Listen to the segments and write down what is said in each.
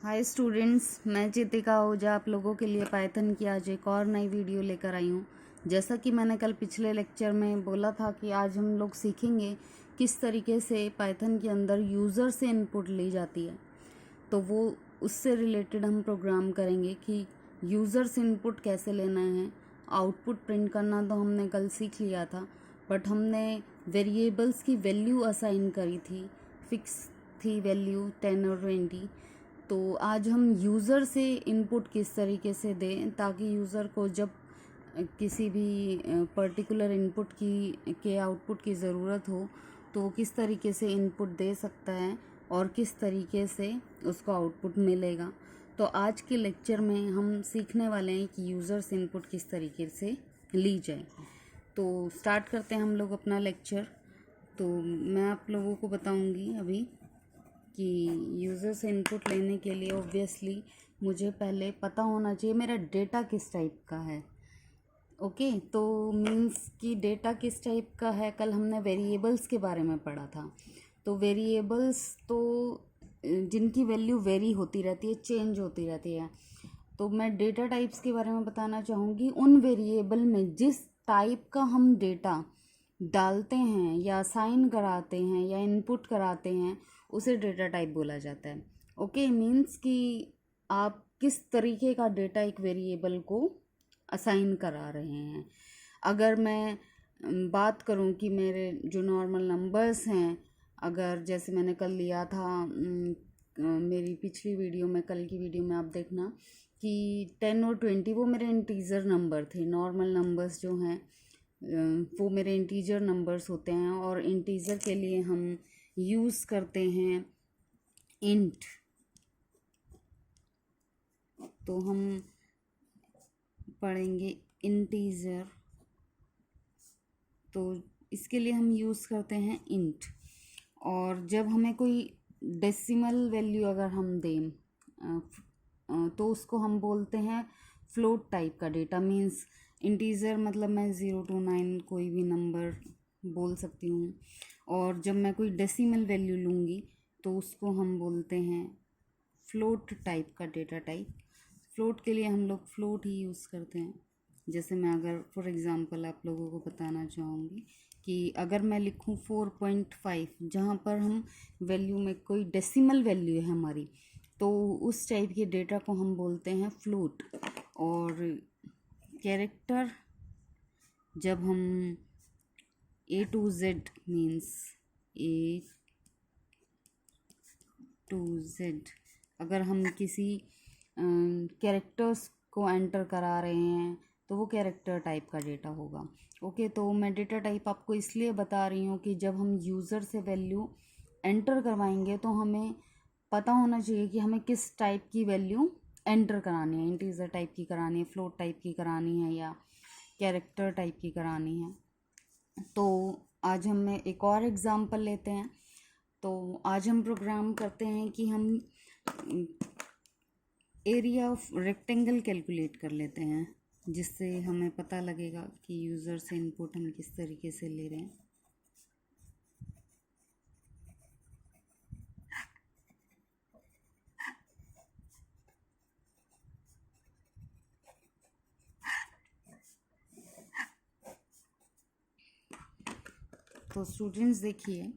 Hi students, मैं चितिका ओझा आप लोगों के लिए पाइथन की आज एक और नई वीडियो लेकर आई हूँ। जैसा कि मैंने कल पिछले लेक्चर में बोला था कि आज हम लोग सीखेंगे किस तरीके से पाइथन के अंदर यूज़र से इनपुट ली जाती है। तो वो उससे रिलेटेड हम प्रोग्राम करेंगे कि यूज़र से इनपुट कैसे लेना है। आउटपुट प्रिंट करना तो हमने कल सीख लिया था, बट हमने वेरिएबल्स की वैल्यू असाइन करी थी, फिक्स थी वैल्यू 10 और 20। तो आज हम यूज़र से इनपुट किस तरीके से दें ताकि यूज़र को जब किसी भी पर्टिकुलर इनपुट के आउटपुट की ज़रूरत हो तो वो किस तरीके से इनपुट दे सकता है और किस तरीके से उसको आउटपुट मिलेगा। तो आज के लेक्चर में हम सीखने वाले हैं कि यूज़र से इनपुट किस तरीके से ली जाए। तो स्टार्ट करते हैं हम लोग अपना लेक्चर। तो मैं आप लोगों को बताऊंगी अभी कि यूज़र से इनपुट लेने के लिए ऑब्वियसली मुझे पहले पता होना चाहिए मेरा डेटा किस टाइप का है। ओके, तो मीन्स कि डेटा किस टाइप का है, कल हमने वेरिएबल्स के बारे में पढ़ा था। तो वेरिएबल्स तो जिनकी वैल्यू वेरी होती रहती है, चेंज होती रहती है। तो मैं डेटा टाइप्स के बारे में बताना चाहूँगी। उन वेरिएबल में जिस टाइप का हम डेटा डालते हैं या असाइन कराते हैं या इनपुट कराते हैं उसे डेटा टाइप बोला जाता है। ओके, मीन्स कि आप किस तरीके का डेटा एक वेरिएबल को असाइन करा रहे हैं। अगर मैं बात करूं कि मेरे जो नॉर्मल नंबर्स हैं, अगर जैसे मैंने कल लिया था मेरी पिछली वीडियो में, कल की वीडियो में आप देखना कि 10 और 20 वो मेरे इंटीजर नंबर थे। नॉर्मल नंबर्स जो हैं वो मेरे इंटीजर नंबर्स होते हैं और इंटीजर के लिए हम यूज़ करते हैं इंट। तो हम पढ़ेंगे इंटीजर, तो इसके लिए हम यूज़ करते हैं इंट। और जब हमें कोई डेसिमल वैल्यू अगर हम दें तो उसको हम बोलते हैं फ्लोट टाइप का डेटा। मीन्स इंटीजर मतलब मैं 0 to 9 कोई भी नंबर बोल सकती हूँ, और जब मैं कोई डेसिमल वैल्यू लूँगी तो उसको हम बोलते हैं फ्लोट टाइप का डेटा टाइप। फ्लोट के लिए हम लोग फ्लोट ही यूज़ करते हैं। जैसे मैं अगर फॉर एग्ज़ाम्पल आप लोगों को बताना चाहूँगी कि अगर मैं लिखूँ 4.5, जहाँ पर हम वैल्यू में कोई डेसिमल वैल्यू है हमारी, तो उस टाइप के डेटा को हम बोलते हैं फ्लोट। और कैरेक्टर जब हम A to Z means A to Z, अगर हम किसी कैरेक्टर्स को एंटर करा रहे हैं तो वो कैरेक्टर टाइप का डेटा होगा। ओके, तो मैं डेटा टाइप आपको इसलिए बता रही हूँ कि जब हम यूज़र से वैल्यू एंटर करवाएंगे तो हमें पता होना चाहिए कि हमें किस टाइप की वैल्यू एंटर करानी है। इंटीजर टाइप की करानी है, फ्लोट टाइप की करानी है, या कैरेक्टर टाइप की करानी है। तो आज हम एक और एग्ज़ाम्पल लेते हैं। तो आज हम प्रोग्राम करते हैं कि हम एरिया ऑफ रेक्टेंगल कैलकुलेट कर लेते हैं, जिससे हमें पता लगेगा कि यूज़र से इनपुट हम किस तरीके से ले रहे हैं। तो स्टूडेंट्स देखिए,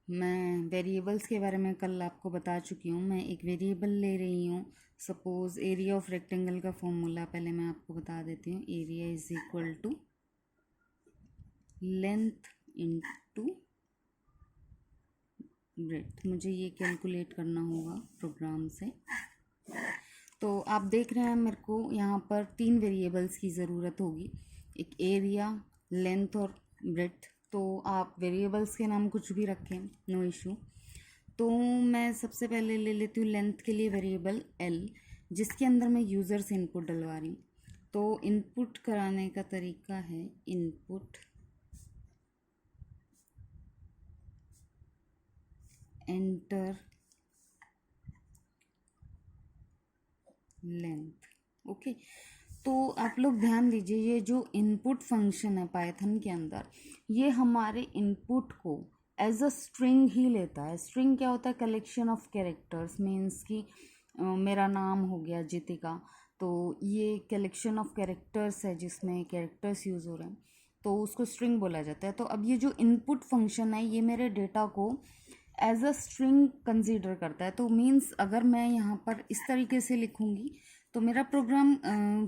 मैं वेरिएबल्स के बारे में कल आपको बता चुकी हूँ। मैं एक वेरिएबल ले रही हूँ, सपोज़ एरिया ऑफ रेक्टेंगल का फॉर्मूला पहले मैं आपको बता देती हूँ। Area is equal to length into breadth. मुझे ये कैलकुलेट करना होगा प्रोग्राम से। तो आप देख रहे हैं मेरे को यहाँ पर 3 वेरिएबल्स की ज़रूरत होगी, एक एरिया, लेंथ और ब्रेड्थ। तो आप वेरिएबल्स के नाम कुछ भी रखें, नो इशू। तो मैं सबसे पहले ले लेती हूँ लेंथ के लिए वेरिएबल l, जिसके अंदर मैं यूज़र से इनपुट डलवा रही हूँ। तो इनपुट कराने का तरीका है इनपुट एंटर लेंथ। ओके, तो आप लोग ध्यान दीजिए, ये जो इनपुट फंक्शन है पाइथन के अंदर, ये हमारे इनपुट को एज अ स्ट्रिंग ही लेता है। स्ट्रिंग क्या होता है? Collection of characters. मीन्स कि मेरा नाम हो गया जितिका, तो ये कलेक्शन ऑफ कैरेक्टर्स है जिसमें कैरेक्टर्स यूज़ हो रहे हैं, तो उसको स्ट्रिंग बोला जाता है। तो अब ये जो इनपुट फंक्शन है ये मेरे डेटा को एज अ स्ट्रिंग कंसीडर करता है। तो मीन्स अगर मैं यहाँ पर इस तरीके से लिखूँगी तो मेरा प्रोग्राम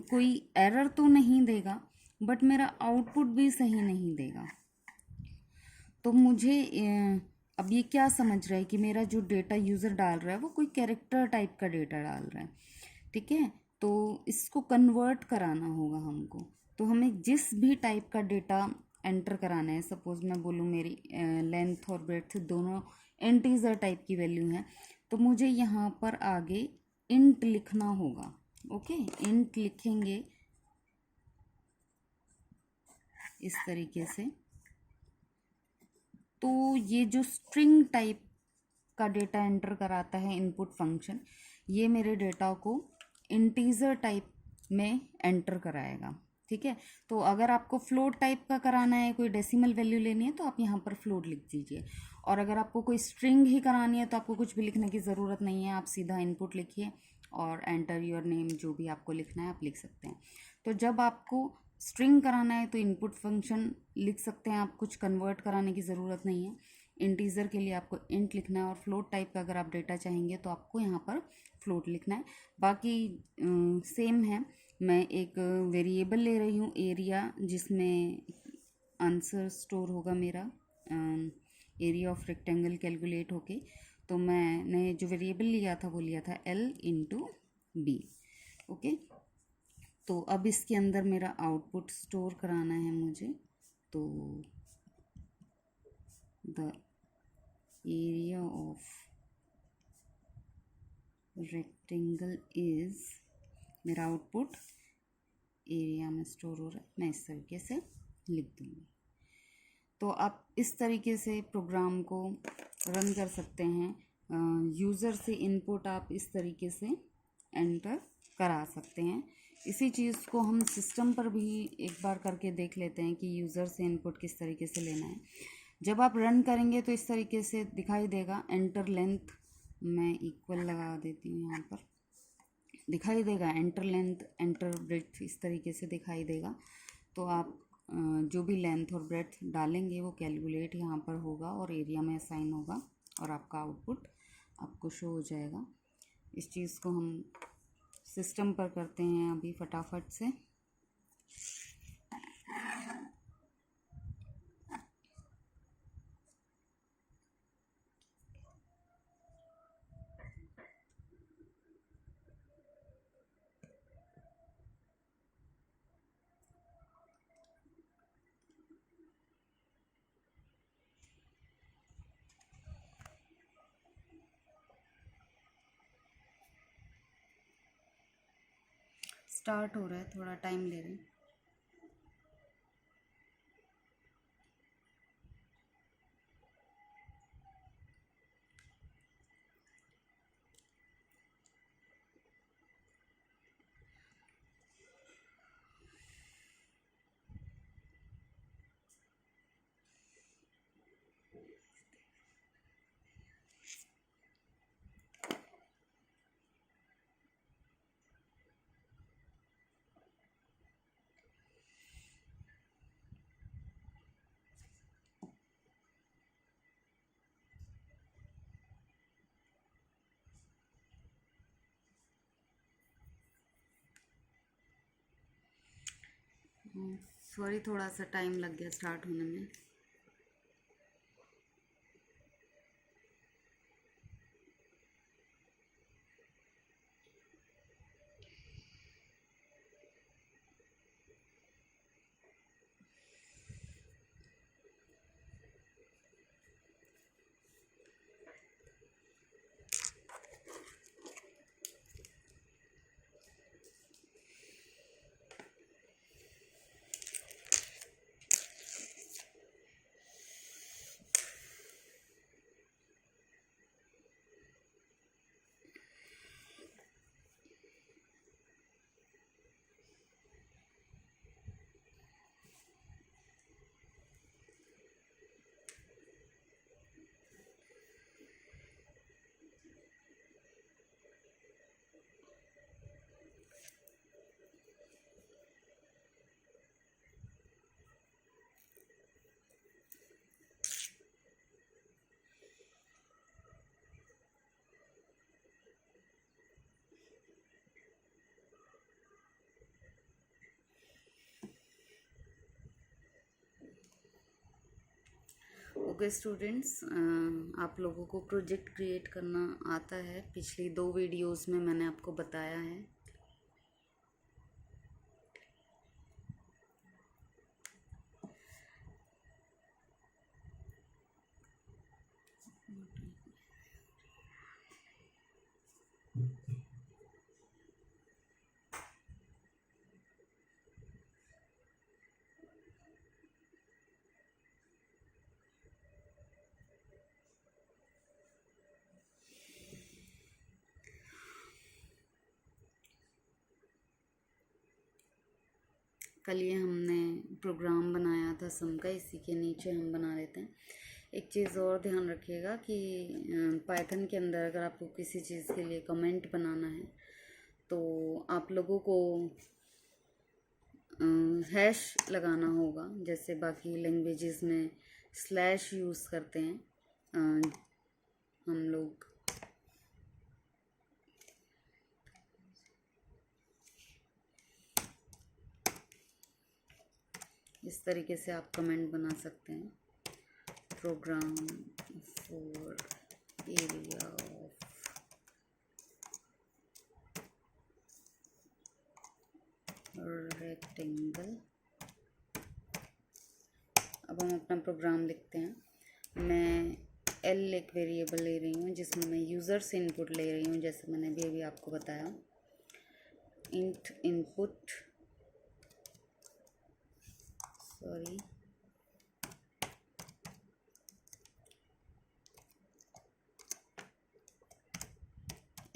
कोई एरर तो नहीं देगा, बट मेरा आउटपुट भी सही नहीं देगा। तो मुझे अब ये क्या समझ रहा है कि मेरा जो डेटा यूज़र डाल रहा है वो कोई कैरेक्टर टाइप का डेटा डाल रहा है, ठीक है। तो इसको कन्वर्ट कराना होगा हमको। तो हमें जिस भी टाइप का डेटा एंटर कराना है, सपोज मैं बोलूँ मेरी लेंथ और ब्रेड्थ दोनों इंटीजर टाइप की वैल्यू हैं, तो मुझे यहाँ पर आगे इंट लिखना होगा। ओके, इंट लिखेंगे इस तरीके से। तो ये जो स्ट्रिंग टाइप का डेटा एंटर कराता है इनपुट फंक्शन, ये मेरे डेटा को इंटीजर टाइप में एंटर कराएगा, ठीक है। तो अगर आपको फ्लोट टाइप का कराना है, कोई डेसिमल वैल्यू लेनी है, तो आप यहाँ पर फ्लोट लिख दीजिए। और अगर आपको कोई स्ट्रिंग ही करानी है तो आपको कुछ भी लिखने की ज़रूरत नहीं है, आप सीधा इनपुट लिखिए और एंटर योर नेम, जो भी आपको लिखना है आप लिख सकते हैं। तो जब आपको स्ट्रिंग कराना है तो इनपुट फंक्शन लिख सकते हैं आप, कुछ कन्वर्ट कराने की ज़रूरत नहीं है। इंटीजर के लिए आपको इंट लिखना है, और फ्लोट टाइप का अगर आप डेटा चाहेंगे तो आपको यहाँ पर फ्लोट लिखना है। बाकी सेम है। मैं एक वेरिएबल ले रही हूँ एरिया, जिसमें आंसर स्टोर होगा मेरा, एरिया ऑफ रेक्टेंगल कैलकुलेट होके। तो मैंने जो वेरिएबल लिया था वो लिया था L इंटू बी। ओके, तो अब इसके अंदर मेरा आउटपुट स्टोर कराना है मुझे। तो the area of rectangle is, मेरा आउटपुट एरिया में स्टोर हो रहा है, मैं इस तरीके से लिख दूँगी। तो आप इस तरीके से प्रोग्राम को रन कर सकते हैं। यूज़र से इनपुट आप इस तरीके से एंटर करा सकते हैं। इसी चीज़ को हम सिस्टम पर भी एक बार करके देख लेते हैं कि यूज़र से इनपुट किस तरीके से लेना है। जब आप रन करेंगे तो इस तरीके से दिखाई देगा। एंटर लेंथ मैं इक्वल लगा देती हूँ, यहाँ पर दिखाई देगा एंटर लेंथ, एंटर ब्रेड्थ, इस तरीके से दिखाई देगा। तो आप जो भी लेंथ और ब्रेड्थ डालेंगे वो कैलकुलेट यहाँ पर होगा और एरिया में असाइन होगा, और आपका आउटपुट आपको शो हो जाएगा। इस चीज़ को हम सिस्टम पर करते हैं अभी फटाफट से। स्टार्ट हो रहा है, थोड़ा टाइम ले रहे हैं। सॉरी, थोड़ा सा टाइम लग गया स्टार्ट होने में। ओके स्टूडेंट्स, आप लोगों को प्रोजेक्ट क्रिएट करना आता है। पिछली 2 वीडियोस में मैंने आपको बताया है। कल ये हमने प्रोग्राम बनाया था सम का, इसी के नीचे हम बना लेते हैं। एक चीज़ और ध्यान रखिएगा कि पाइथन के अंदर अगर आपको किसी चीज़ के लिए कमेंट बनाना है तो आप लोगों को हैश लगाना होगा, जैसे बाकी लैंग्वेजेस में स्लैश यूज़ करते हैं। हम लोग इस तरीके से आप कमेंट बना सकते हैं। Program for area of rectangle. अब हम अपना प्रोग्राम लिखते हैं। मैं एल एक वेरिएबल ले रही हूँ जिसमें मैं यूज़र से इनपुट ले रही हूँ, जैसे मैंने अभी आपको बताया। इंट इनपुट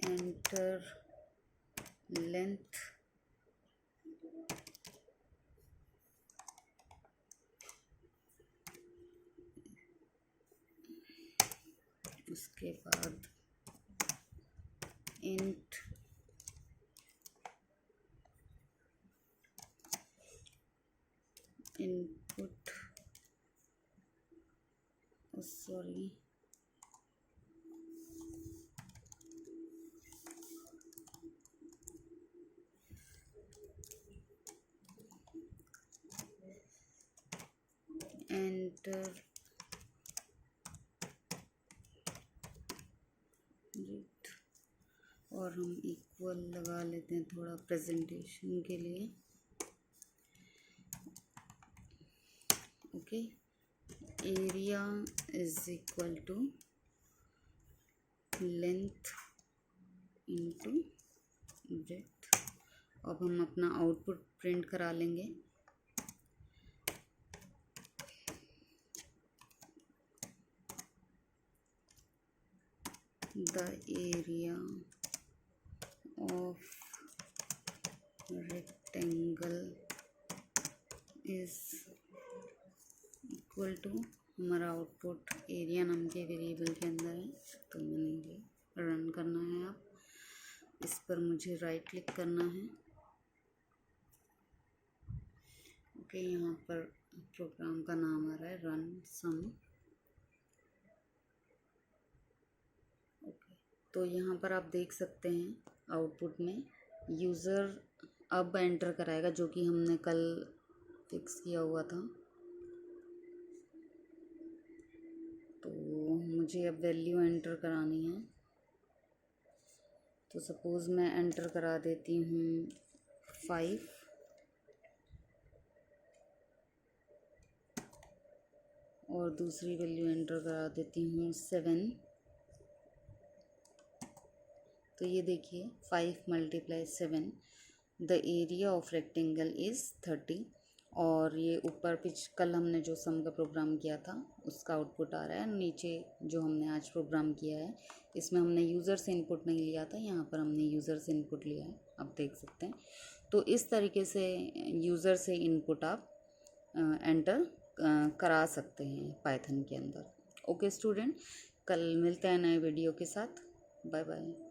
एंटर लेंथ उसके बाद इंट इनपुट एंटर और हम इक्वल लगा लेते हैं थोड़ा प्रेजेंटेशन के लिए। Okay, area is equal to length into breadth. अब हम अपना आउटपुट प्रिंट करा लेंगे। The area of rectangle is equal to, हमारा आउटपुट एरिया नाम के वेरिएबल के अंदर है, तो मैंने ये रन करना है। आप इस पर मुझे राइट क्लिक करना है। ओके, यहाँ पर प्रोग्राम का नाम आ रहा है रन सम। ओके, तो यहाँ पर आप देख सकते हैं आउटपुट में यूज़र अब एंटर कराएगा, जो कि हमने कल फिक्स किया हुआ था। तो मुझे अब वैल्यू एंटर करानी है। तो सपोज़ मैं एंटर करा देती हूँ 5 और दूसरी वैल्यू एंटर करा देती हूँ 7। तो ये देखिए 5 × 7, the area of rectangle is 30। और ये ऊपर कल हमने जो सम का प्रोग्राम किया था उसका आउटपुट आ रहा है। नीचे जो हमने आज प्रोग्राम किया है इसमें हमने यूज़र से इनपुट नहीं लिया था, यहाँ पर हमने यूज़र से इनपुट लिया है, आप देख सकते हैं। तो इस तरीके से यूज़र से इनपुट आप एंटर करा सकते हैं पाइथन के अंदर। ओके स्टूडेंट, कल मिलते हैं नए वीडियो के साथ। Bye bye.